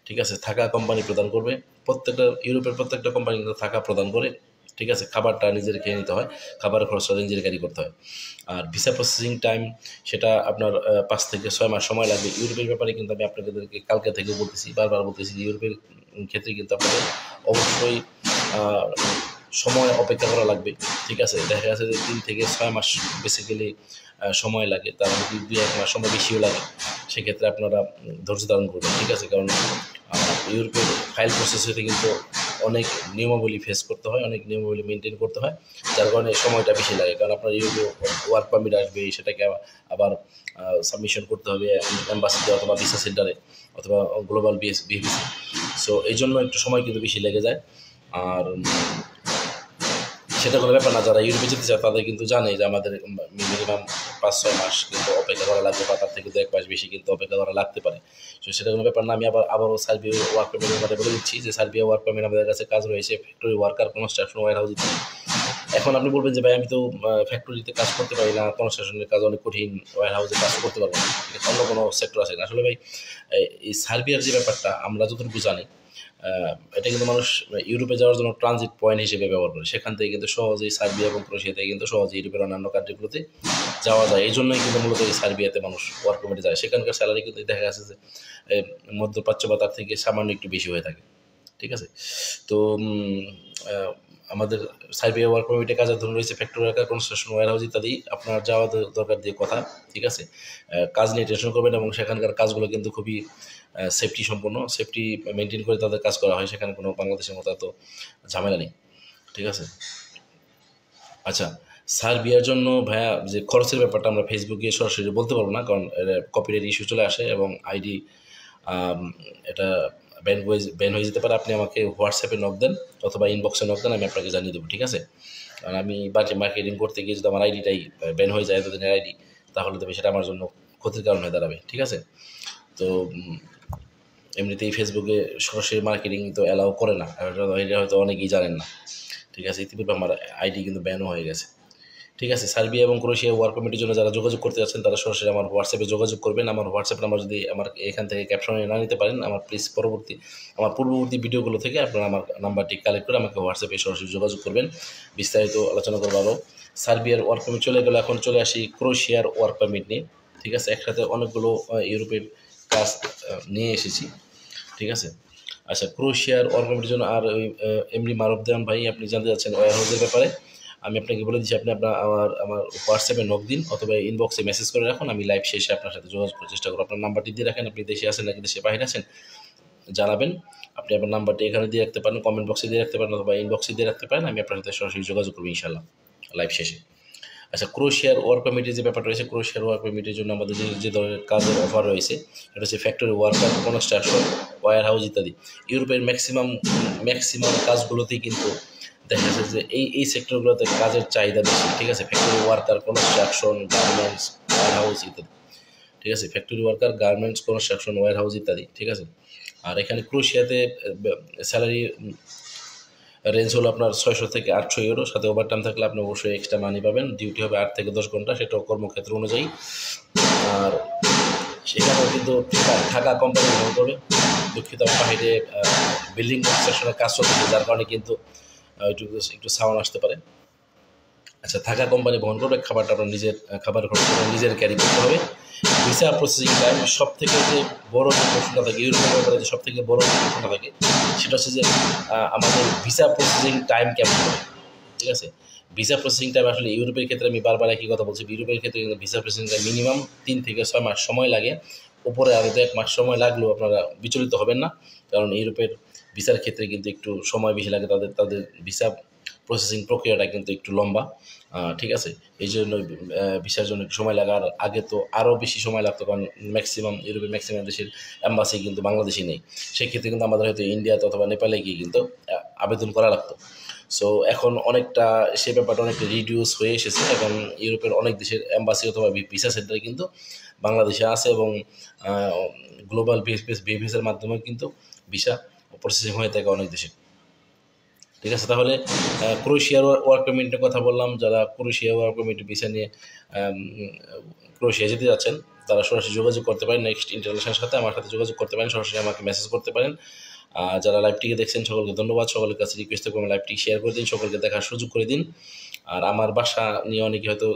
ঠিক আছে। থাকা কোম্পানি প্রদান করবে, ইউরোপের প্রত্যেকটা কোম্পানি কিন্তু থাকা প্রদান করে, ঠিক আছে। খাবারটা নিজের খেয়ে নিতে হয়, খাবারের খরচটা নিজের ক্যারি করতে হয়। আর ভিসা প্রসেসিং টাইম সেটা আপনার 5 থেকে 6 মাস সময় লাগবে। ইউরোপের ব্যাপারে কিন্তু আমি আপনাদেরকে কালকে থেকে বলতেছি, বারবার বলতেছি যে ইউরোপের ক্ষেত্রে কিন্তু আপনাদের অবশ্যই সময় অপেক্ষা করা লাগবে, ঠিক আছে। দেখা গেছে যে 3 থেকে 6 মাস বেসিক্যালি সময় লাগে, তার মধ্যে 2-1 মাস সময় বেশিও লাগে। সেক্ষেত্রে আপনারা ধৈর্য ধারণ করবেন, ঠিক আছে। কারণ ইউরোপের ফাইল প্রসেস হতে কিন্তু অনেক নিয়মাবলী ফেস করতে হয়, অনেক নিয়মাবলী মেনটেন করতে হয়, যার কারণে সময়টা বেশি লাগে। কারণ আপনার ইউরোপে ওয়ার্ক পারমিট আসবে, সেটাকে আবার সাবমিশন করতে হবে এম্বাসিতে অথবা ভিসা সেন্টারে অথবা গ্লোবাল বিএসসি। সো এই জন্য একটু সময় কিন্তু বেশি লেগে যায়। আর সেটা কোনো ব্যাপার না, যারা ইউরোপে যেতে চায় তাদের কিন্তু জানে যে আমাদের মিনিমাম 5-6 মাস কিন্তু অপেক্ষা করা লাগবে, বা তার থেকে 1 মাস বেশি কিন্তু অপেক্ষা করা লাগতে পারে। তো সেটা কোনো ব্যাপার না। আমি আবারও সার্বিয়া ওয়ার্ক পারমিটের কথা বলে দিচ্ছি যে সার্বিয়া ওয়ার্ক পারমিট আমাদের কাছে কাজ রয়েছে factory worker, construction, warehouse ইত্যাদি। এখন আপনি বলবেন যে ভাই আমি তো ফ্যাক্টরিতে কাজ করতে পারি না, কনস্ট্রাকশনের কাজ অনেক কঠিন, ওয়্যার হাউসে কাজ করতে পারবো না, অন্য কোনো সেক্টর আছে না। আসলে ভাই এই সার্বিয়ার যে ব্যাপারটা আমরা যতটুকু জানি, এটা কিন্তু মানুষ ইউরোপে যাওয়ার জন্য ট্রানজিট পয়েন্ট হিসেবে ব্যবহার করে। সেখান থেকে কিন্তু সহজেই সার্বিয়া এবং ক্রোয়েশিয়া থেকে কিন্তু সহজেই ইউরোপের অন্যান্য কান্ট্রিগুলোতে যাওয়া যায়। এই জন্যই কিন্তু মূলত এই সার্বিয়াতে মানুষ ওয়ার্ক পারমিটে যায়। সেখানকার স্যালারি কিন্তু দেখা গেছে যে মধ্যপ্রাচ্য বা তার থেকে সামান্য একটু বেশি হয়ে থাকে, ঠিক আছে। তো আমাদের সার্বিয়া ওয়ার্ক পারমিটে কাজের ধরন রয়েছে factory worker, construction, warehouse ইত্যাদি। আপনার যাওয়া দরকার দিয়ে কথা, ঠিক আছে। কাজ নিয়ে টেনশন করবেন, এবং সেখানকার কাজগুলো কিন্তু খুবই সেফটি সম্পন্ন, সেফটি মেনটেন করে তাদের কাজ করা হয়। সেখানে কোনো বাংলাদেশের মতো এত ঝামেলা নেই, ঠিক আছে। আচ্ছা, সার্বিয়ার জন্য ভাইয়া যে খরচের ব্যাপারটা আমরা ফেসবুকে সরাসরি বলতে পারবো না, কারণ কপিরাইট ইস্যু চলে আসে এবং আইডি এটা ব্যান হয়ে যেতে পারে। আপনি আমাকে হোয়াটসঅ্যাপে নক দেন অথবা ইনবক্সে নক দেন, আমি আপনাকে জানিয়ে দেবো, ঠিক আছে। কারণ আমি বাকি মার্কেটিং করতে গিয়ে যদি আমার আইডিটাই ব্যান হয়ে যায়, এতদিনের আইডি, তাহলে তবে সেটা আমার জন্য ক্ষতির কারণ হয়ে দাঁড়াবে, ঠিক আছে। তো এমনিতেই ফেসবুকে সরাসরি মার্কেটিং তো অ্যালাউ করে না, এটা হয়তো অনেকেই জানেন না, ঠিক আছে। ইতিপূর্বে আমার আইডি কিন্তু ব্যানও হয়ে গেছে, ঠিক আছে। সার্বিয়া এবং ক্রোয়েশিয়া ওয়ার্ক পারমিটের জন্য যারা যোগাযোগ করতে যাচ্ছেন তারা সরাসরি আমার হোয়াটসঅ্যাপে যোগাযোগ করবেন। আমার হোয়াটসঅ্যাপ নাম্বার যদি আমার এখান থেকে ক্যাপশনে না নিতে পারেন, আমার প্লিজ আমার পূর্ববর্তী ভিডিওগুলো থেকে আপনারা আমার নাম্বারটি কালেক্ট করে আমাকে হোয়াটসঅ্যাপে সরাসরি যোগাযোগ করবেন, বিস্তারিত আলোচনা করবো আরও। সার্বিয়ার ওয়ার্ক পারমিট চলে গেল, এখন চলে আসি ক্রোয়েশিয়ার ওয়ার্ক পারমিট নিয়ে। ঠিক আছে, একসাথে অনেকগুলো ইউরোপের কাজ নিয়ে এসেছি। ঠিক আছে, আচ্ছা, ক্রোয়েশিয়ার ওয়ার্ক পারমিটের জন্য আর ওই এমডি মারুফ ভাই আপনি জানতে চাচ্ছেন ওয়্যার হাউসের ব্যাপারে, আমি আপনাকে বলে দিচ্ছি, আপনি আমার হোয়াটসঅ্যাপে নক দিন অথবা ইনবক্সে মেসেজ করে রাখুন, আমি লাইভ শেষে আপনার সাথে যোগাযোগ করার চেষ্টা করব। আপনার নাম্বারটি দিয়ে রাখেন, আপনি দেশে আছেন নাকি দেশে বাইরে আছেন জানাবেন। আপনি আপনার নাম্বারটি এখানে দিয়ে রাখতে পারেন, কমেন্ট বক্সে দিয়ে রাখতে পারেন অথবা ইনবক্সে দিয়ে রাখতে পারেন, আমি আপনার সাথে সরাসরি যোগাযোগ করবো ইনশাল্লাহ লাইভ শেষে। আচ্ছা, ক্রোয়েশিয়ার ওয়ার্ক পারমিটের যে ব্যাপারটা রয়েছে, ক্রোয়েশিয়ার ওয়ার্ক পারমিটের জন্য আমাদের যে ধরনের কাজের অফার রয়েছে এটা হচ্ছে factory worker, construction, warehouse ইত্যাদি। ইউরোপের ম্যাক্সিমাম কাজগুলোতেই কিন্তু দেখা যাচ্ছে যে এই সেক্টরগুলোতে কাজের চাহিদা বেশি। ঠিক আছে, factory worker, construction, garments, warehouse ইত্যাদি। ঠিক আছে, factory worker, garments, construction, warehouse ইত্যাদি। ঠিক আছে, আর এখানে ক্রোয়েশিয়াতে স্যালারি রেঞ্জ হলো আপনার 600 থেকে 800 ইউরো, সাথে ওভারটাইম থাকলে আপনি অবশ্যই এক্সট্রা মানি পাবেন। ডিউটি হবে 8 থেকে 10 ঘন্টা, সেটাও কর্মক্ষেত্র অনুযায়ী। আর সেখানেও কিন্তু থাকা কোম্পানি গ্রহণ করবে। দুঃখিত, বাইরে বিল্ডিং কনস্ট্রাকশনের কাজ চলছে, যার কারণে কিন্তু একটু সাউন্ড আসতে পারে। আচ্ছা, থাকা কোম্পানি বহন করবে, খাবারটা আপনার নিজের খাবার খরচ নিজের ক্যারি করতে হবে। ভিসা প্রসেসিং টাইম সব থেকে যে বড় যে প্রশ্নটা থাকে, ইউরোপের ব্যাপারে যে সব থেকে বড় প্রশ্নটা থাকে সেটা হচ্ছে যে আমাদের ভিসা প্রসেসিং টাইম কেমন হবে। ঠিক আছে, ভিসা প্রসেসিং টাইম আসলে ইউরোপের ক্ষেত্রে আমি বারবার একই কথা বলছি, ইউরোপের ক্ষেত্রে কিন্তু ভিসা প্রসেসিং টাইম মিনিমাম 3 থেকে 6 মাস সময় লাগে। উপরে আরও 1 মাস সময় লাগলেও আপনারা বিচলিত হবেন না, কারণ ইউরোপের ভিসার ক্ষেত্রে কিন্তু একটু সময় বেশি লাগে, তাদের ভিসা প্রসেসিং প্রক্রিয়াটা কিন্তু একটু লম্বা। ঠিক আছে, এই জন্য ভিসার জন্য একটু সময় লাগার আগে তো আরও বেশি সময় লাগতো, কারণ ইউরোপের ম্যাক্সিমাম দেশের অ্যাম্বাসি কিন্তু বাংলাদেশে নেই। সেক্ষেত্রে কিন্তু আমাদের হয়তো ইন্ডিয়াতে অথবা নেপালে গিয়ে কিন্তু আবেদন করা লাগতো। সো এখন অনেকটা সে ব্যাপারটা অনেকটা রিডিউস হয়ে এসেছে। এখন ইউরোপের অনেক দেশের অ্যাম্বাসি অথবা ভিসা সেন্টারে কিন্তু বাংলাদেশে আছে, এবং গ্লোবাল ভিসার মাধ্যমে কিন্তু ভিসা প্রসেসিং হয়ে থাকে অনেক দেশে। ঠিক আছে, তাহলে ক্রোয়েশিয়ার ওয়ার্ক পারমিটের কথা বললাম। যারা ক্রোয়েশিয়া ওয়ার্ক পারমিট ভিসা নিয়ে ক্রোয়েশিয়া যেতে যাচ্ছেন তারা সরাসরি যোগাযোগ করতে পারেন নেক্সট ইন্টারন্যাশনাল সাথে, আমার সাথে যোগাযোগ করতে পারেন, সরাসরি আমাকে মেসেজ করতে পারেন। যারা লাইভটিকে দেখছেন সকলকে ধন্যবাদ, সকলের কাছে রিকোয়েস্ট করবেন লাইভটি শেয়ার করে দিন, সকলকে দেখার সুযোগ করে দিন। আর আমার বাসা নিয়ে অনেকে হয়তো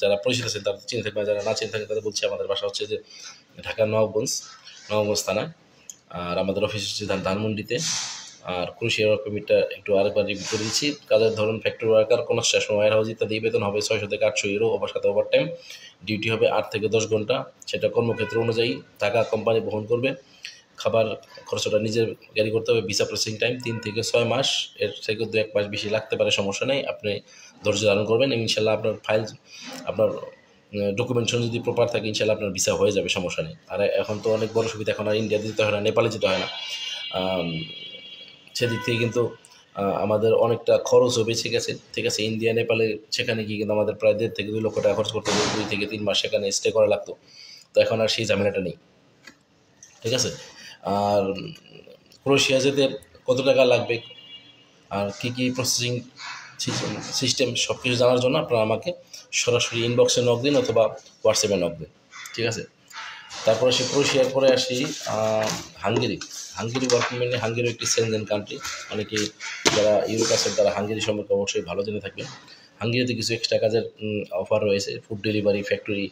যারা পরিচিত আছেন তারা চিনে থাকবেন, যারা না চিনে থাকেন তাদের বলছি আমাদের বাসা হচ্ছে যে ঢাকার নবাবগঞ্জ থানায়, আর আমাদের অফিস হচ্ছে ধানমন্ডিতে। আর ক্রোয়েশিয়ার ওয়ার্ক পারমিটটা একটু আরেকবার রিভিউ করে দিচ্ছি। কাজের ধরন factory worker, construction, warehouse ইত্যাদি। বেতন হবে 600 থেকে 800 ইউরো, সাথে ওভারটাইম। ডিউটি হবে 8 থেকে 10 ঘন্টা, সেটা কর্মক্ষেত্র অনুযায়ী। টাকা কোম্পানি বহন করবে, খাবার খরচটা নিজের ক্যারি করতে হবে। ভিসা প্রসেসিং টাইম 3 থেকে 6 মাস, এর থেকে 2-1 মাস বেশি লাগতে পারে, সমস্যা নেই, আপনি ধৈর্য ধারণ করবেন, ইনশাল্লাহ আপনার আপনার ডকুমেন্টেশন যদি প্রপার থাকে ইনশাল্লাহ আপনার ভিসা হয়ে যাবে, সমস্যা নেই। আর এখন তো অনেক বড় সুবিধা, এখন আর ইন্ডিয়াতে যেতে হয় না, নেপালে যেতে হয় না। সেদিক থেকে কিন্তু আমাদের অনেকটা খরচও বেঁচে গেছে। ঠিক আছে, ইন্ডিয়া নেপালে সেখানে গিয়ে কিন্তু আমাদের প্রায় 1.5 থেকে 2 লক্ষ টাকা খরচ করতে হবে, 2 থেকে 3 মাস সেখানে স্টে করা লাগতো। তো এখন আর সেই ঝামেলাটা নেই। ঠিক আছে, আর ক্রোয়েশিয়া যেতে কত টাকা লাগবে আর কী প্রসেসিং সিস্টেম সব কিছু জানার জন্য আপনারা আমাকে সরাসরি ইনবক্সে নক দিন অথবা হোয়াটসঅ্যাপে নক দিন। ঠিক আছে, তারপরে সে ক্রোয়েশিয়ার পরে আসি হাঙ্গেরি ওয়ার্ক পারমিটে। হাঙ্গেরি একটি সেনজেন কান্ট্রি, অনেকেই যারা ইউরোপ আছেন তারা হাঙ্গেরি সম্পর্কে অবশ্যই ভালো জেনে থাকবেন। হাঙ্গেরিতে কিছু এক্সট্রা কাজের অফার রয়েছে, ফুড ডেলিভারি, ফ্যাক্টরি,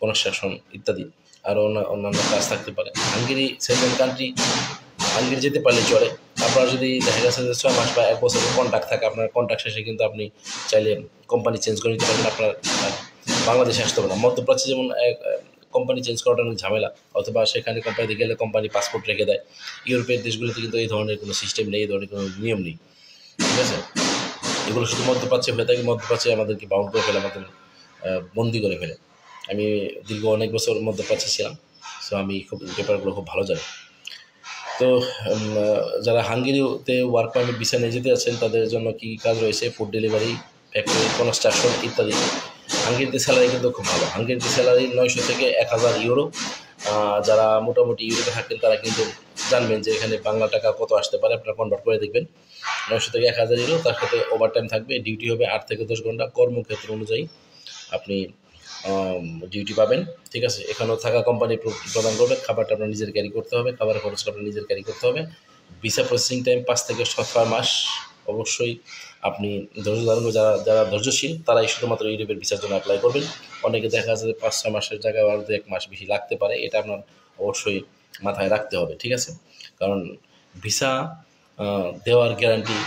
কনস্ট্রাকশন ইত্যাদি, আরও অন্যান্য কাজ থাকতে পারে। হাঙ্গেরি সেনজেন কান্ট্রি, হাঙ্গেরি যেতে পারলে চলে। আপনার যদি দেখা গেছে যে 6 মাস বা 1 বছরের কন্ট্রাক্ট থাকে, আপনার কন্ট্রাক্ট শেষে কিন্তু আপনি চাইলে কোম্পানি চেঞ্জ করে নিতে পারবেন, আপনার বাংলাদেশে আসতে হবে না। মধ্যপ্রাচ্যে যেমন কোম্পানি চেঞ্জ করাটা অনেক ঝামেলা, অথবা সেখানে কোম্পানিতে গেলে কোম্পানি পাসপোর্ট রেখে দেয়। ইউরোপের দেশগুলোতে কিন্তু এই ধরনের কোনো সিস্টেম নেই, এই ধরনের কোনো নিয়ম নেই। ঠিক আছে, এগুলো শুধু মধ্যপ্রাচ্যে হয়ে থাকে, মধ্যপ্রাচ্যে আমাদেরকে বাউন্ড করে ফেলে, আমাদের বন্দি করে ফেলে। আমি দীর্ঘ অনেক বছর মধ্যপ্রাচ্যে ছিলাম, সো আমি খুব ব্যাপারগুলো খুব ভালো জানি। তো যারা হাঙ্গেরিতে ওয়ার্ক পারমিট ভিসা নিয়ে যেতে যাচ্ছেন তাদের জন্য কী কাজ রয়েছে, ফুড ডেলিভারি, ফ্যাক্টরি, কনস্ট্রাকশন ইত্যাদি। হাঙ্গেরিতে স্যালারি কিন্তু খুব ভালো, হাঙ্গেরিতে স্যালারি 900 থেকে 1000 ইউরো। যারা মোটামুটি ইউরোপে থাকেন তারা কিন্তু জানবেন যে এখানে বাংলা টাকা কত আসতে পারে, আপনারা কনভার্ট করে দেখবেন। 900 থেকে 1000 ইউরো, তার সাথে ওভারটাইম থাকবে, ডিউটি হবে 8 থেকে 10 ঘন্টা, কর্মক্ষেত্র অনুযায়ী আপনি ডিউটি পাবেন। ঠিক আছে, এখানেও থাকা কোম্পানি প্রদান করবে, খাবারটা আপনার নিজের ক্যারি করতে হবে, খাবারের খরচটা আপনার নিজের ক্যারি করতে হবে। ভিসা প্রসেসিং টাইম 5 থেকে 6 মাস। অবশ্যই আপনি ধৈর্য ধারণ করে, যারা যারা ধৈর্যশীল তারাই শুধুমাত্র ইউরোপের ভিসার জন্য অ্যাপ্লাই করবেন। অনেকে দেখা যাচ্ছে 5-6 মাসের জায়গায় আর 1 মাস বেশি লাগতে পারে, এটা আপনার অবশ্যই মাথায় রাখতে হবে। ঠিক আছে, কারণ ভিসা দেওয়ার গ্যারান্টি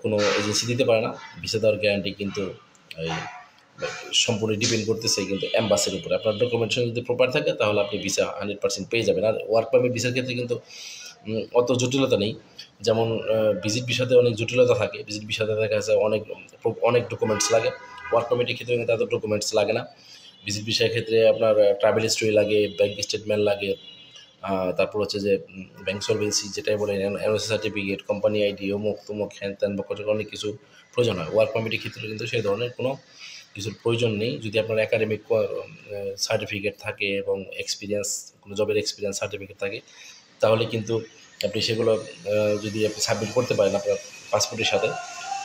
কোনো এজেন্সি দিতে পারে না। ভিসা দেওয়ার গ্যারান্টি কিন্তু এই সম্পূর্ণ ডিপেন্ড করতেছে কিন্তু অ্যাম্বাসির উপরে। আপনার ডকুমেন্টেশন যদি প্রপার থাকে তাহলে আপনি ভিসা 100% পেয়ে যাবেন। আর ওয়ার্ক পারমিট ভিসার ক্ষেত্রে কিন্তু অত জটিলতা নেই। যেমন ভিজিট ভিসাতে অনেক জটিলতা থাকে, ভিজিট ভিসাতে দেখা যাচ্ছে অনেক ডকুমেন্টস লাগে। ওয়ার্ক পারমিটের ক্ষেত্রে কিন্তু এত ডকুমেন্টস লাগে না। ভিজিট ভিসার ক্ষেত্রে আপনার ট্রাভেল হিস্ট্রি লাগে, ব্যাঙ্ক স্টেটমেন্ট লাগে, তারপর হচ্ছে যে ব্যাঙ্ক সলভেন্সি যেটাই বলেন, এনওসি সার্টিফিকেট, কোম্পানি আইডি, অমুক তমুক হ্যান ত্যান বা অনেক কিছু প্রয়োজন হয়। ওয়ার্ক পারমিটের ক্ষেত্রে কিন্তু সেই ধরনের কোনো কিছুর প্রয়োজন নেই। যদি আপনার একাডেমিক সার্টিফিকেট থাকে এবং এক্সপিরিয়েন্স, কোনো জবের এক্সপিরিয়েন্স সার্টিফিকেট থাকে, তাহলে কিন্তু আপনি সেগুলো যদি আপনি সাবমিট করতে পারেন আপনার পাসপোর্টের সাথে,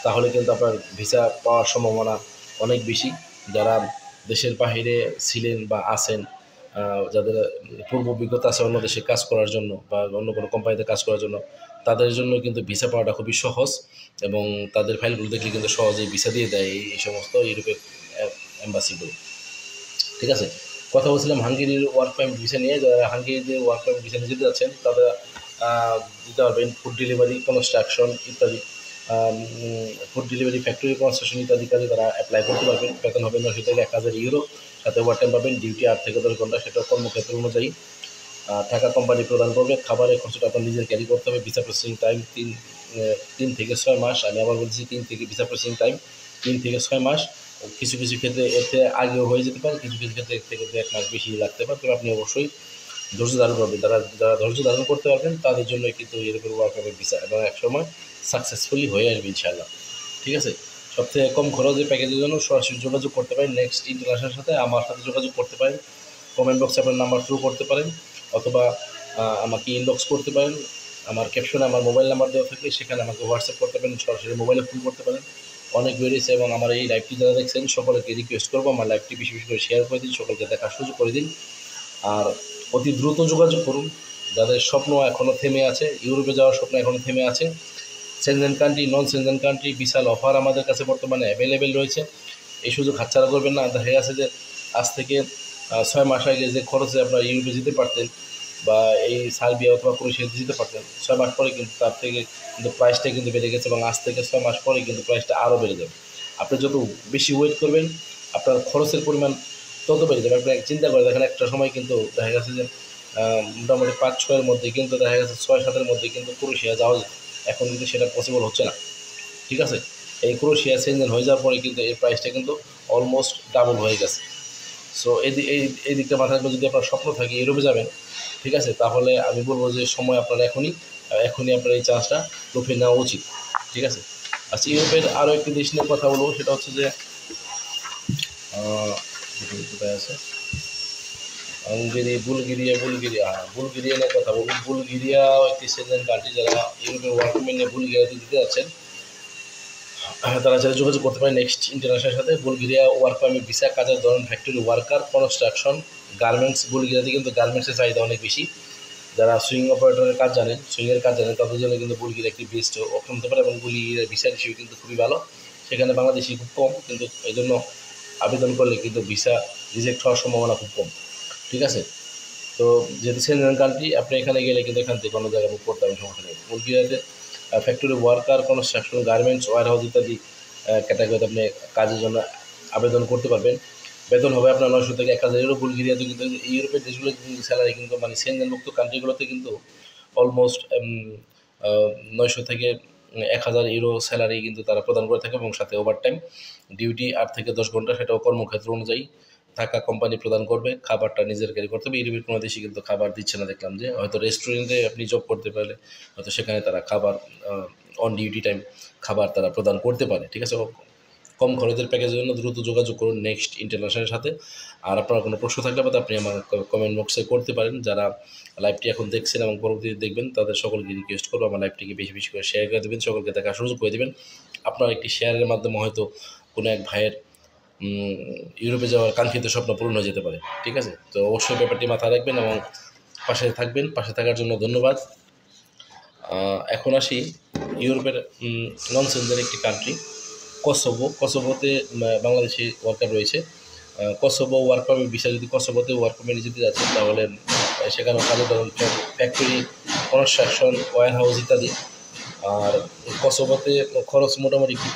তাহলে কিন্তু আপনার ভিসা পাওয়ার সম্ভাবনা অনেক বেশি। যারা দেশের বাহিরে ছিলেন বা আছেন, যাদের পূর্ব অভিজ্ঞতা আছে অন্য দেশে কাজ করার জন্য বা অন্য কোনো কোম্পানিতে কাজ করার জন্য, তাদের জন্য কিন্তু ভিসা পাওয়াটা খুবই সহজ, এবং তাদের ফাইলগুলো দেখলে কিন্তু সহজেই ভিসা দিয়ে দেয় এই সমস্ত ইউরোপের এম্বাসিগুলো। ঠিক আছে, কথা বলছিলাম হাঙ্গেরির ওয়ার্ক পারমিট ভিসা নিয়ে। যারা হাঙ্গেরিতে ওয়ার্ক পারমিট ভিসা নিয়ে যেতে যাচ্ছেন তারা দিতে পারবেন ফুড ডেলিভারি, কনস্ট্রাকশন ইত্যাদি, ফুড ডেলিভারি, ফ্যাক্টরি কনস্ট্রাকশন ইত্যাদি কাজে তারা অ্যাপ্লাই করতে পারবেন। বেতন হবে 900 থেকে 1000 ইউরো, সাথে ওভারটাইম পাবেন, ডিউটি 8 থেকে 10 ঘন্টা, সেটা কর্মক্ষেত্র অনুযায়ী। টাকা কোম্পানি প্রদান করবে, খাবারের খরচটা আপনার নিজের ক্যারি করতে হবে। ভিসা প্রসেসিং টাইম 3 থেকে 6 মাস। আমি আবার বলছি 3 থেকে ভিসা প্রসেসিং টাইম 3 থেকে 6 মাস। কিছু কিছু ক্ষেত্রে এর থেকে আগেও হয়ে যেতে পারে, কিছু কিছু ক্ষেত্রে এর থেকে 1 মাস বেশি লাগতে পারে। তবে আপনি অবশ্যই ধৈর্য ধারণ করবেন। যারা যারা ধৈর্য ধারণ করতে পারবেন তাদের জন্য কিন্তু এরকম ওয়ার্ক পারমিট ভিসা, এবং একসময় সাকসেসফুলি হয়ে আসবে ইনশাআল্লাহ। ঠিক আছে, সবথেকে কম খরচে প্যাকেজের জন্য সরাসরি যোগাযোগ করতে পারেন নেক্সট ইন্টারন্যাশনালের সাথে, আমার সাথে যোগাযোগ করতে পারেন। কমেন্ট বক্সে আপনার নাম্বার থ্রু করতে পারেন, অথবা আমাকে ইনবক্স করতে পারেন। আমার ক্যাপশনে আমার মোবাইল নাম্বার দেওয়া থাকলে সেখানে আমাকে হোয়াটসঅ্যাপ করতে পারেন, সরাসরি মোবাইলে ফোন করতে পারেন। অনেক বেড়েছে, এবং আমার এই লাইভটি যারা দেখছেন সকলকে রিকোয়েস্ট করবো আমার লাইভটি বেশি বেশি করে শেয়ার করে দিন, সকলকে দেখার সুযোগ করে দিন। আর অতি দ্রুত যোগাযোগ করুন যাদের স্বপ্ন এখনও থেমে আছে, ইউরোপে যাওয়ার স্বপ্ন এখনও থেমে আছে। Schengen country, non Schengen country বিশাল অফার আমাদের কাছে বর্তমানে অ্যাভেলেবেল রয়েছে, এই সুযোগ হাতছাড়া করবেন না। দেখা গেছে যে আজ থেকে 6 মাস আগে যে খরচে আপনারা ইউরোপে যেতে পারতেন বা এই সার্বিয়া অথবা ক্রোয়েশিয়াতে যেতে পারতেন, 6 মাস পরে কিন্তু তার থেকে কিন্তু প্রাইসটা কিন্তু বেড়ে গেছে, এবং আজ থেকে 6 মাস পরে কিন্তু প্রাইসটা আরও বেড়ে যাবে। আপনি যত বেশি ওয়েট করবেন আপনার খরচের পরিমাণ তত বেড়ে যাবে। আপনি চিন্তা করে দেখেন, একটা সময় কিন্তু দেখা গেছে যে মোটামুটি 5-6 মধ্যে কিন্তু দেখা গেছে 6-7 মধ্যে কিন্তু ক্রোয়েশিয়া যাওয়া যায়। এখন কিন্তু সেটা পসিবল হচ্ছে না। ঠিক আছে, এই ক্রোয়েশিয়া সেনজেন হয়ে যাওয়ার পরে কিন্তু এর প্রাইসটা কিন্তু অলমোস্ট ডাবল হয়ে গেছে। সো এই দিকটা মাথায় রাখবেন, যদি আপনার স্বপ্ন থাকে ইউরোপে যাবেন, ঠিক আছে, তাহলে আমি বলবো যে সময় আপনার এখনই আপনার এই চান্সটা লুফে নেওয়া উচিত। ঠিক আছে, আচ্ছা, ইউরোপের আরও একটি দেশ নিয়ে কথা বলবো, সেটা হচ্ছে যে কোথায় আছে, বুলগেরিয়া নিয়ে কথা বলবো। বুলগেরিয়া একটি সেনজেন কান্ট্রি, যারা ইউরোপের ওয়ার্ক পারমিট নিয়ে বুলগেরিয়াতে দিতে যাচ্ছেন তারা চাইলে যোগাযোগ করতে পারে নেক্সট ইন্টারন্যাশনালের সাথে। বুলগেরিয়া ওয়ার্ক পারমিট ভিসা, কাজের ধরন ফ্যাক্টরি ওয়ার্কার, কনস্ট্রাকশন, গার্মেন্টস। বুলগেরিয়াতে কিন্তু গার্মেন্টসের চাহিদা অনেক বেশি। যারা সুইং অপারেটরের কাজ জানেন, সুইংয়ের কাজ জানেন, তাদের জন্য কিন্তু বুলগেরিয়া একটি বেস্ট অপশন হতে পারে, এবং বুলগেরিয়ার ভিসা হিসেবে কিন্তু খুবই ভালো। সেখানে বাংলাদেশি খুব কম, কিন্তু এই জন্য আবেদন করলে কিন্তু ভিসা রিজেক্ট হওয়ার সম্ভাবনা খুব কম। ঠিক আছে, তো যেহেতু সেনজেন কান্ট্রি, আপনি এখানে গেলে কিন্তু এখান থেকে কোনো জায়গায় মুখ করতে হবে, সমস্যা নেই। বুলগেরিয়াতে factory worker, construction, garments, warehouse ইত্যাদি ক্যাটাগরিতে আপনি কাজের জন্য আবেদন করতে পারবেন। বেতন হবে আপনার 900 থেকে 1000 ইউরো। বুলগেরিয়াতে কিন্তু ইউরোপের দেশগুলো কিন্তু স্যালারি কিন্তু মানে সেনজেনমুক্ত কান্ট্রিগুলোতে কিন্তু অলমোস্ট 900 থেকে 1000 ইউরো স্যালারি কিন্তু তারা প্রদান করে থাকে, এবং সাথে ওভারটাইম, ডিউটি 8 থেকে 10 ঘন্টা, সেটাও কর্মক্ষেত্র অনুযায়ী। থাকা কোম্পানি প্রদান করবে, খাবারটা নিজের ক্যারি করতে হবে। ইউরোপের কোনো দেশে কিন্তু খাবার দিচ্ছে না, দেখলাম যে হয়তো রেস্টুরেন্টে আপনি জব করতে পারলে হয়তো সেখানে তারা খাবার অন ডিউটি টাইম খাবার তারা প্রদান করতে পারে। ঠিক আছে, কম খরচের প্যাকেজের জন্য দ্রুত যোগাযোগ করুন নেক্সট ইন্টারন্যাশনালের সাথে। আর আপনার কোনো প্রশ্ন থাকলে বা আপনি আমার কমেন্ট বক্সে করতে পারেন। যারা লাইভটি এখন দেখছেন এবং পরবর্তীতে দেখবেন তাদের সকলকে রিকোয়েস্ট করবো আমার লাইভটিকে বেশি বেশি করে শেয়ার করে দেবেন, সকলকে দেখার সুযোগ করে দেবেন। আপনার একটি শেয়ারের মাধ্যমে হয়তো কোনো এক ভাইয়ের ইউরোপে যাওয়ার কাঙ্ক্ষিত স্বপ্ন পূরণ হয়ে যেতে পারে। ঠিক আছে, তো অবশ্যই ব্যাপারটি মাথায় রাখবেন এবং পাশে থাকবেন। পাশে থাকার জন্য ধন্যবাদ। এখন আসি ইউরোপের নন সেন্টার একটি কান্ট্রি কসোভো। কসোভোতে বাংলাদেশি ওয়ার্কার রয়েছে। কসোভো ওয়ার্ক পারমিট ভিসা, যদি কসোভোতে ওয়ার্ক পারমিট যেতে যাচ্ছেন তাহলে সেখানে কাজের ধরুন ফ্যাক্টরি, কনস্ট্রাকশন, ওয়্যার হাউস ইত্যাদি। আর কসোভোতে খরচ মোটামুটি একটু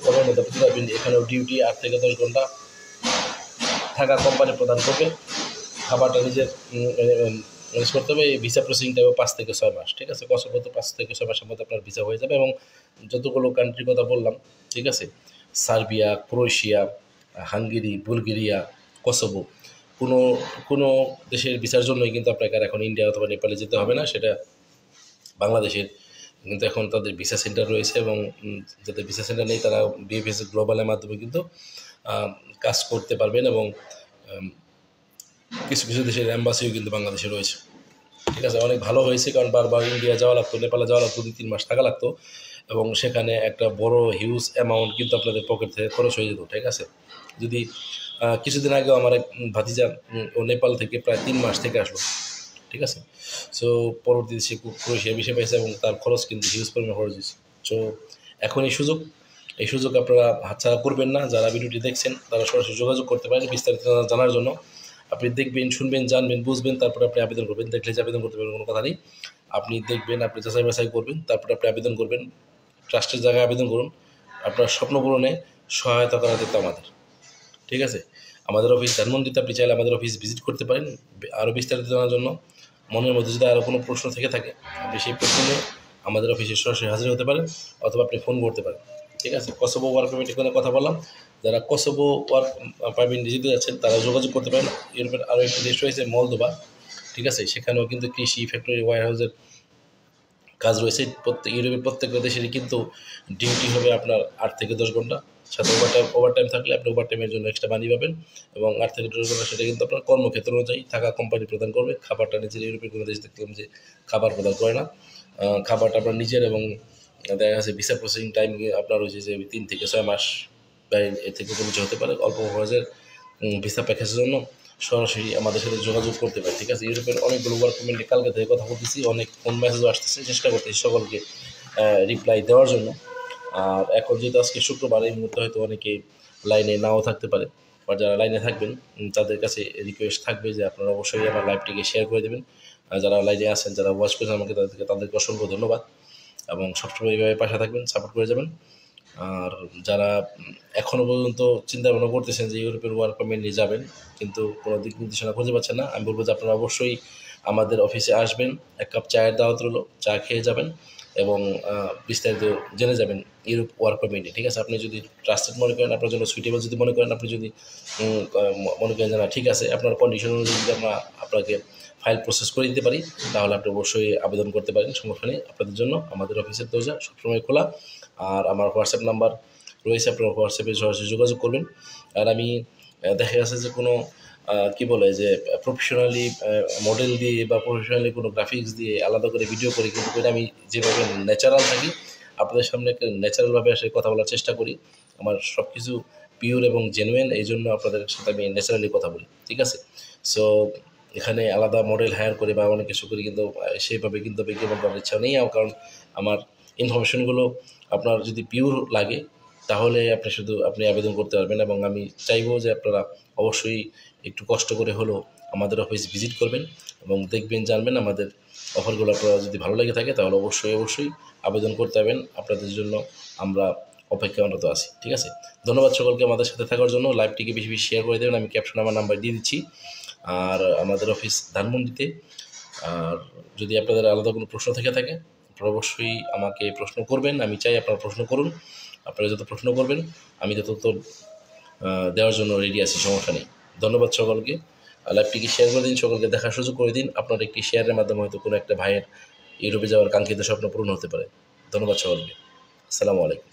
কমের মধ্যে পেতে পারবেন। এখানেও ডিউটি 8 থেকে 10 ঘন্টা, থাকা কোম্পানি প্রদান করবে, খাবারটা নিজের ম্যানেজ করতে হবে। এই ভিসা প্রসেসিং টাইমে 5 থেকে 6 মাস। ঠিক আছে, কসোভোতে 5 থেকে 6 মাসের মধ্যে আপনার ভিসা হয়ে যাবে। এবং যতগুলো কান্ট্রির কথা বললাম, ঠিক আছে, Serbia, Croatia, Hungary, Bulgaria, Kosovo, কোনো কোনো দেশের ভিসার জন্যই কিন্তু আপনাকে আর এখন ইন্ডিয়া অথবা নেপালে যেতে হবে না। সেটা বাংলাদেশের কিন্তু এখন তাদের ভিসা সেন্টার রয়েছে এবং যাদের ভিসা সেন্টার নেই তারা বিএফএস গ্লোবালের মাধ্যমে কিন্তু কাজ করতে পারবেন। এবং কিছু কিছু দেশের অ্যাম্বাসিও কিন্তু বাংলাদেশে রয়েছে। ঠিক আছে, অনেক ভালো হয়েছে, কারণ বারবার ইন্ডিয়া যাওয়া লাগতো, নেপালে যাওয়া লাগতো, 2-3 মাস থাকা লাগতো এবং সেখানে একটা বড় হিউজ অ্যামাউন্ট কিন্তু আপনাদের পকেট থেকে খরচ হয়ে যেত। ঠিক আছে, যদি কিছুদিন আগেও আমার এক ভাতিজা ও নেপাল থেকে প্রায় 3 মাস থেকে আসলো। ঠিক আছে, সো পরবর্তীতে সে ক্রোয়েশিয়া বিষয় পাইছে এবং তার খরচ কিন্তু হিউজ পরিমাণে খরচ হয়েছে। সো এখন এই সুযোগ আপনারা হাতছাড়া করবেন না। যারা ভিডিওটি দেখছেন তারা সরাসরি যোগাযোগ করতে পারেন বিস্তারিত জানার জন্য। আপনি দেখবেন, শুনবেন, জানবেন, বুঝবেন, তারপরে আপনি আবেদন করবেন। দেখলে যে আবেদন করতে পারবেন কোনো কথা নেই। আপনি দেখবেন, আপনি যাচাই বাছাই করবেন, তারপরে আপনি আবেদন করবেন। ট্রাস্টের জায়গায় আবেদন করুন। আপনার স্বপ্ন পূরণে সহায়তা করা যেত আমাদের। ঠিক আছে, আমাদের অফিস ধানমন্ডিতে, আপনি চাইলে আমাদের অফিস ভিজিট করতে পারেন আরও বিস্তারিত জানার জন্য। মনের মধ্যে যদি আরও কোনো প্রশ্ন থেকে থাকে আপনি সেই প্রশ্নে আমাদের অফিসে সরাসরি হাজির হতে পারেন অথবা আপনি ফোন করতে পারেন। ঠিক আছে, কসোভো ওয়ার্ক পারমিটের কোনো কথা বললাম। যারা কসোভো ওয়ার্ক পারমিট যেতে যাচ্ছেন তারা যোগাযোগ করতে পারেন। ইউরোপের আরও একটি দেশ রয়েছে মলদোভা। ঠিক আছে, সেখানেও কিন্তু কৃষি, ফ্যাক্টরি, ওয়্যার হাউসের কাজ রয়েছে। ইউরোপের প্রত্যেকটা দেশেরই কিন্তু ডিউটি হবে আপনার 8 থেকে 10 ঘন্টা, সাথে ওভারটাইম থাকলে আপনি ওভারটাইমের জন্য এক্সট্রা মানি পাবেন। এবং 8 থেকে 10 ঘন্টা সেটা কিন্তু আপনার কর্মক্ষেত্র অনুযায়ী থাকা কোম্পানি প্রদান করবে। খাবারটা নিজের, ইউরোপের কোনো দেশ দেখলাম যে খাবার প্রদান করে না, খাবারটা আপনার নিজের। এবং দেখা গেছে ভিসা প্রসেসিং টাইম আপনার হচ্ছে যে 3 থেকে 6 মাস বা এর থেকে কোনো হতে পারে। অল্প খরচের ভিসা প্যাকেজের জন্য সরাসরি আমাদের সাথে যোগাযোগ করতে পারে। ঠিক আছে, ইউরোপের অনেকগুলো ওয়ার্ক পারমিটে কালকে থেকে কথা বলতেছি, অনেক ফোন মেসেজও আসতেছে, চেষ্টা করতেছি সকলকে রিপ্লাই দেওয়ার জন্য। আর এখন যেহেতু আজকে শুক্রবার, এই মুহূর্তে হয়তো অনেকে লাইনে নাও থাকতে পারে, বা যারা লাইনে থাকবেন তাদের কাছে রিকোয়েস্ট থাকবে যে আপনারা অবশ্যই আমার লাইভটিকে শেয়ার করে দেবেন। যারা লাইনে আছেন, যারা ওয়াচ করেছেন আমাকে, তাদেরকে অসংখ্য ধন্যবাদ এবং সবসময় এইভাবে পাশে থাকবেন, সাপোর্ট করে যাবেন। আর যারা এখনও পর্যন্ত চিন্তা ভাবনা করতেছেন যে ইউরোপের ওয়ার্ক পারমিট নিয়ে যাবেন কিন্তু কোনো দিক নির্দেশনা খুঁজে পাচ্ছেন না, আমি বলবো যে আপনারা অবশ্যই আমাদের অফিসে আসবেন, 1 কাপ চায়ের দাওয়াত রইল, চা খেয়ে যাবেন এবং বিস্তারিত জেনে যাবেন ইউরোপ ওয়ার্ক পারমিট নিয়ে। ঠিক আছে, আপনি যদি ট্রাস্টেড মনে করেন, আপনার জন্য সুইটেবল যদি মনে করেন, আপনি যদি মনে করেন যে না ঠিক আছে, আপনার কন্ডিশন অনুযায়ী যদি আমরা আপনাকে ফাইল প্রসেস করে দিতে পারি, তাহলে আপনি অবশ্যই আবেদন করতে পারেন। সমস্যা নেই, আপনাদের জন্য আমাদের অফিসের দরজা সবসময় খোলা। আর আমার হোয়াটসঅ্যাপ নাম্বার রয়েছে, আপনারা হোয়াটসঅ্যাপে সরাসরি যোগাযোগ করবেন। আর আমি দেখা গেছে যে কোনো কী বলে যে প্রফেশনালি মডেল দিয়ে বা প্রফেশনালি কোনো গ্রাফিক্স দিয়ে আলাদা করে ভিডিও করি, কিন্তু আমি যেভাবে ন্যাচারাল থাকি আপনাদের সামনে ন্যাচারালভাবে আসে কথা বলার চেষ্টা করি। আমার সব কিছু পিওর এবং জেনুইন, এই জন্য আপনাদের সাথে আমি ন্যাচারালি কথা বলি। ঠিক আছে, সো এখানে আলাদা মডেল হায়ার করে বা অনেক কিছু করি কিন্তু সেইভাবে কিন্তু বিজ্ঞাপন করার ইচ্ছা নেই। কারণ আমার ইনফরমেশনগুলো আপনার যদি পিওর লাগে তাহলে আপনি আবেদন করতে পারবেন। এবং আমি চাইবো যে আপনারা অবশ্যই একটু কষ্ট করে হলেও আমাদের অফিস ভিজিট করবেন এবং দেখবেন, জানবেন আমাদের অফারগুলো। আপনারা যদি ভালো লেগে থাকে তাহলে অবশ্যই আবেদন করতে পারবেন। আপনাদের জন্য আমরা অপেক্ষারত আছি। ঠিক আছে, ধন্যবাদ সকলকে আমাদের সাথে থাকার জন্য। লাইভটিকে বেশি বেশি শেয়ার করে দেবেন, আমি ক্যাপশনে আমার নাম্বার দিয়ে দিচ্ছি। আর আমাদের অফিস ধানমন্ডিতে। আর যদি আপনাদের আলাদা কোনো প্রশ্ন থেকে থাকে আপনারা অবশ্যই আমাকে প্রশ্ন করবেন, আমি চাই আপনারা প্রশ্ন করুন। আপনারা যত প্রশ্ন করবেন আমি তত উত্তর দেওয়ার জন্য রেডি আছি, সমস্যা নেই। ধন্যবাদ সকলকে। লাইভটিকে শেয়ার করে দিন, সকলকে দেখার সুযোগ করে দিন। আপনার একটি শেয়ারের মাধ্যমে হয়তো কোনো একটা ভাইয়ের ইউরোপে যাওয়ার কাঙ্ক্ষিত স্বপ্ন পূরণ হতে পারে। ধন্যবাদ সকলকে। আসসালামু আলাইকুম।